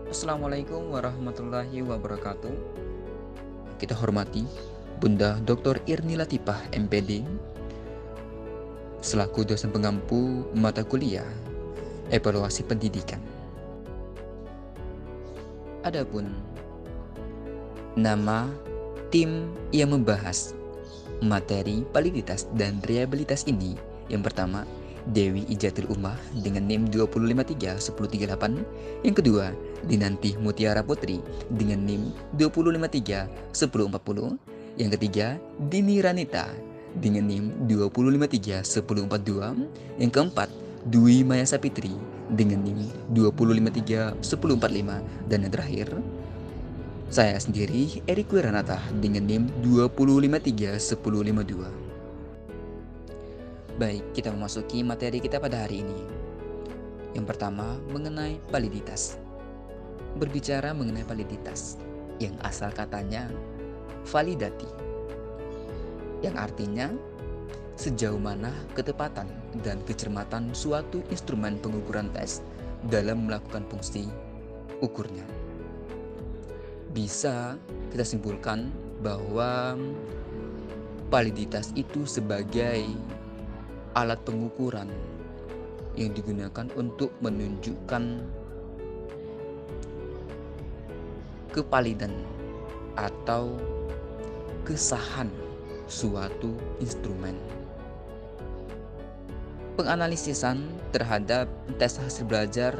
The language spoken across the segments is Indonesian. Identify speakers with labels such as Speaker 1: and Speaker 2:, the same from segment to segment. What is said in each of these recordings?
Speaker 1: Assalamualaikum warahmatullahi wabarakatuh. Kita hormati Bunda Dr. Irni Latifah MPD selaku dosen pengampu mata kuliah Evaluasi Pendidikan. Adapun nama tim yang membahas materi validitas dan reliabilitas ini, yang pertama Dewi Ijatul Umah dengan NIM 2553138. Yang kedua, Dinanti Mutiara Putri dengan NIM 2553140. Yang ketiga, Dini Ranita dengan NIM 2553142. Yang keempat, Dwi Maya Sapitri dengan NIM 2553145. Dan yang terakhir, saya sendiri, Erik Wiranata dengan NIM 2553152. Baik, kita memasuki materi kita pada hari ini. Yang pertama, mengenai validitas. Berbicara mengenai validitas, yang asal katanya validati, yang artinya sejauh mana ketepatan dan kecermatan suatu instrumen pengukuran tes dalam melakukan fungsi ukurnya. Bisa kita simpulkan bahwa validitas itu sebagai alat pengukuran yang digunakan untuk menunjukkan kevalidan atau kesahan suatu instrumen. Penganalisisan terhadap tes hasil belajar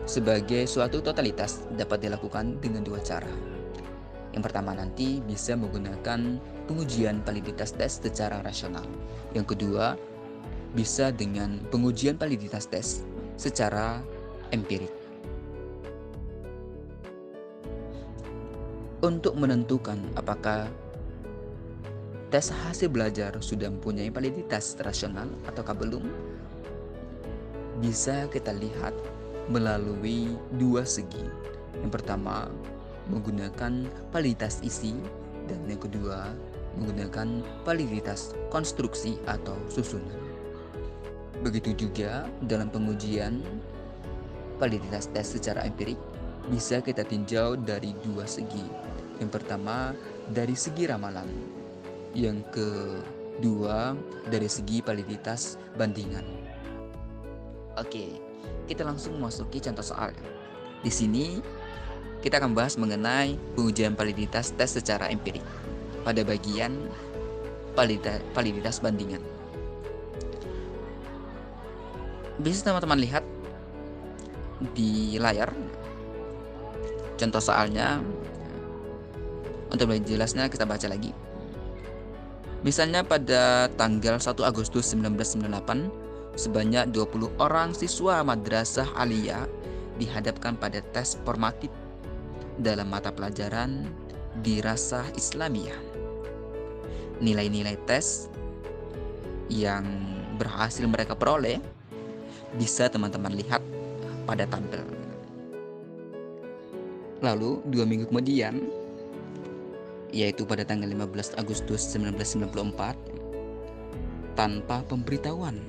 Speaker 1: sebagai suatu totalitas dapat dilakukan dengan dua cara. Yang pertama nanti bisa menggunakan pengujian validitas tes secara rasional. Yang kedua, bisa dengan pengujian validitas tes secara empirik. Untuk menentukan apakah tes hasil belajar sudah mempunyai validitas rasional ataukah belum, bisa kita lihat melalui dua segi. Yang pertama, menggunakan validitas isi, dan yang kedua, menggunakan validitas konstruksi atau susunan. Begitu juga dalam pengujian validitas tes secara empirik bisa kita tinjau dari dua segi. Yang pertama dari segi ramalan, yang kedua dari segi validitas bandingan. Oke, kita langsung memasuki contoh soal. Di sini kita akan bahas mengenai pengujian validitas tes secara empirik pada bagian validitas bandingan. Bisa teman-teman lihat di layar contoh soalnya. Untuk lebih jelasnya kita baca lagi. Misalnya pada tanggal 1 Agustus 1998, sebanyak 20 orang siswa Madrasah Aliyah dihadapkan pada tes formatif dalam mata pelajaran Dirasah Islamiyah. Nilai-nilai tes yang berhasil mereka peroleh bisa teman-teman lihat pada tabel. Lalu 2 minggu kemudian, yaitu pada tanggal 15 Agustus 1994, tanpa pemberitahuan,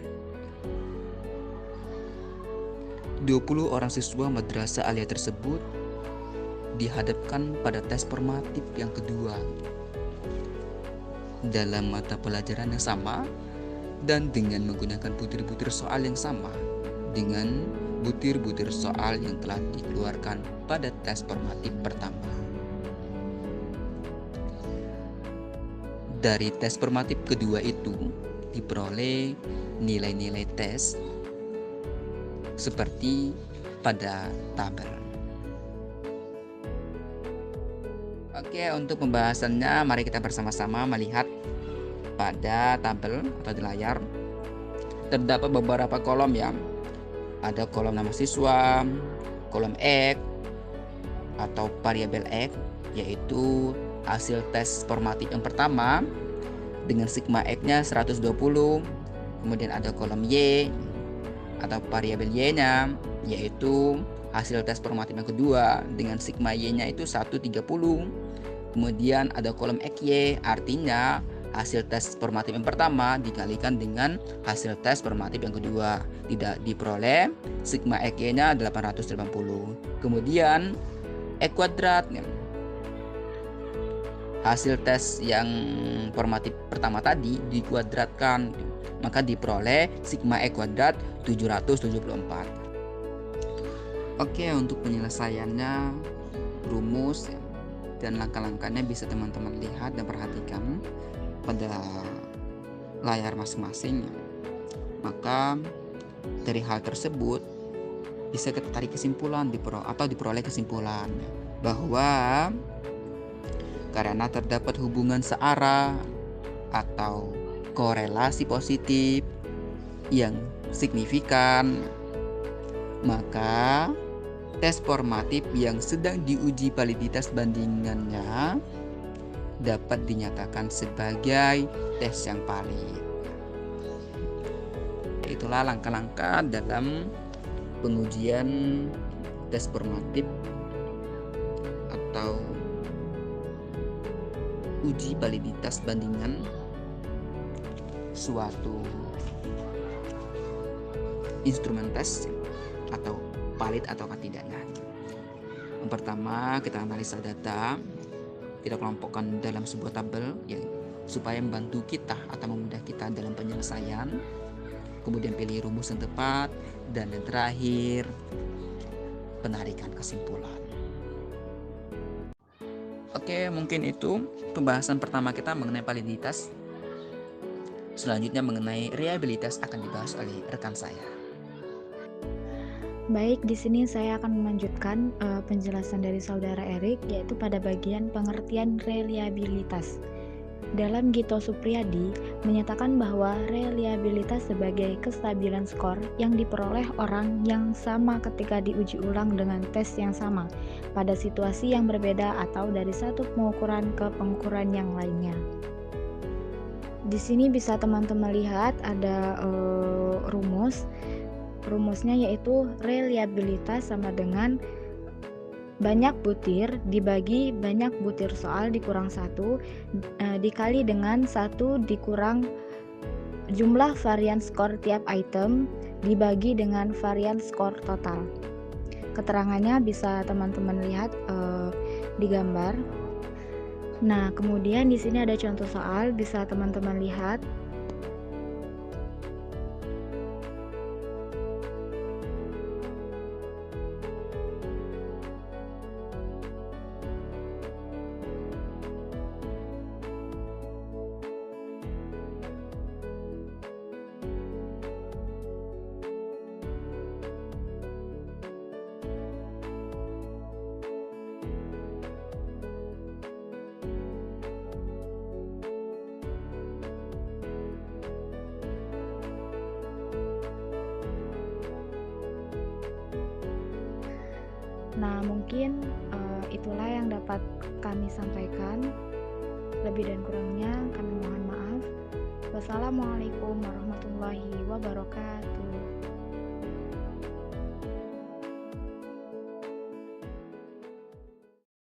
Speaker 1: 20 orang siswa Madrasah Aliyah tersebut dihadapkan pada tes formatif yang kedua dalam mata pelajaran yang sama dan dengan menggunakan butir-butir soal yang sama dengan butir-butir soal yang telah dikeluarkan pada tes formatif pertama. Dari tes formatif kedua itu diperoleh nilai-nilai tes seperti pada tabel. Oke, untuk pembahasannya mari kita bersama-sama melihat pada tabel atau di layar. Terdapat beberapa kolom ya. Ada kolom nama siswa, kolom X atau variabel X, yaitu hasil tes formatif yang pertama dengan sigma X-nya 120. Kemudian ada kolom Y atau variabel Y-nya, yaitu hasil tes formatif yang kedua dengan sigma Y-nya itu 130. Kemudian ada kolom XY, artinya hasil tes formatif yang pertama dikalikan dengan hasil tes formatif yang kedua, tidak diperoleh sigma XY-nya 880. Kemudian E kuadrat. Hasil tes yang formatif pertama tadi dikuadratkan, maka diperoleh sigma E kuadrat 774. Oke, untuk penyelesaiannya, rumus dan langkah-langkahnya bisa teman-teman lihat dan perhatikan pada layar masing-masing. Maka dari hal tersebut bisa kita tarik kesimpulan diperoleh kesimpulan bahwa karena terdapat hubungan searah atau korelasi positif yang signifikan, maka tes formatif yang sedang diuji validitas bandingannya dapat dinyatakan sebagai tes yang valid. Itulah langkah-langkah dalam pengujian tes formatif atau uji validitas bandingan suatu instrumen tes atau valid atau tidaknya. Yang pertama, kita analisa data, kita kelompokkan dalam sebuah tabel yang supaya membantu kita atau memudah kita dalam penyelesaian. Kemudian pilih rumus yang tepat, dan yang terakhir penarikan kesimpulan. Oke, mungkin itu pembahasan pertama kita mengenai validitas. Selanjutnya mengenai reliabilitas akan dibahas oleh rekan saya.
Speaker 2: Baik, di sini saya akan melanjutkan penjelasan dari saudara Erik, yaitu pada bagian pengertian reliabilitas. Dalam Gito Supriyadi menyatakan bahwa reliabilitas sebagai kestabilan skor yang diperoleh orang yang sama ketika diuji ulang dengan tes yang sama pada situasi yang berbeda atau dari satu pengukuran ke pengukuran yang lainnya. Di sini bisa teman-teman lihat ada rumusnya, yaitu reliabilitas sama dengan banyak butir dibagi banyak butir soal dikurang 1 dikali dengan 1 dikurang jumlah varian skor tiap item dibagi dengan varian skor total. Keterangannya bisa teman-teman lihat di gambar. Nah, kemudian di sini ada contoh soal, bisa teman-teman lihat. Nah, mungkin itulah yang dapat kami sampaikan. Lebih dan kurangnya kami mohon maaf. Wassalamualaikum warahmatullahi wabarakatuh.